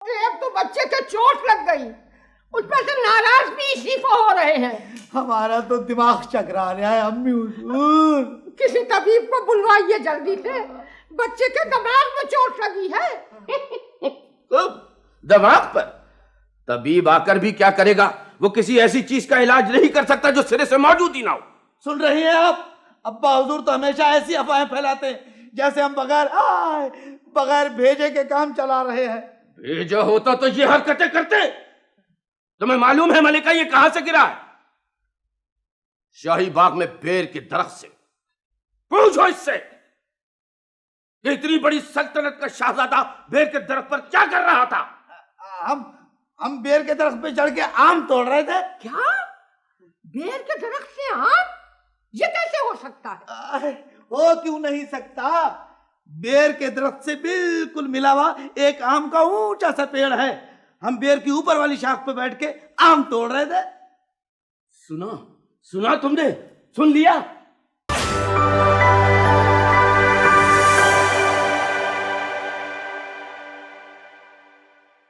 ایک تو بچے کے چوٹ لگ گئی، اس پر سے ناراض بھی اسی کو ہو رہے ہیں۔ ہمارا تو دماغ چکرا رہا ہے امی حضور۔ کسی طبیب کو بلوائیے جلدی سے، بچے کے دماغ میں چوٹ لگی ہے۔ دماغ پر طبیب آ کر بھی کیا کرے گا؟ وہ کسی ایسی چیز کا علاج نہیں کر سکتا جو سرے سے موجود ہی نہ ہو۔ سن رہی ہیں آپ؟ ابا حضور تو ہمیشہ ایسی افواہیں پھیلاتے ہیں جیسے ہم بغیر بھیجے کے کام چلا رہے ہیں۔ بھیجا ہوتا تو یہ حرکتیں کرتے؟ تمہیں معلوم ہے ملکہ یہ کہاں سے گرا ہے؟ شاہی باغ میں بیر کے درخت سے۔ پوچھو اس سے کہ اتنی بڑی سلطنت کا شہزادہ بیر کے درخت پر کیا کر رہا تھا؟ ہم بیر کے درخت پہ چڑھ کے آم توڑ رہے تھے۔ کیا؟ بیر کے درخت سے آم؟ یہ کیسے ہو سکتا ہے؟ ہو کیوں نہیں سکتا؟ بیر کے درخت سے بالکل ملا ہوا ایک آم کا اونچا سا پیڑ ہے، ہم بیر کی اوپر والی شاخ پہ بیٹھ کے آم توڑ رہے تھے۔ سنا تم نے؟ سن لیا؟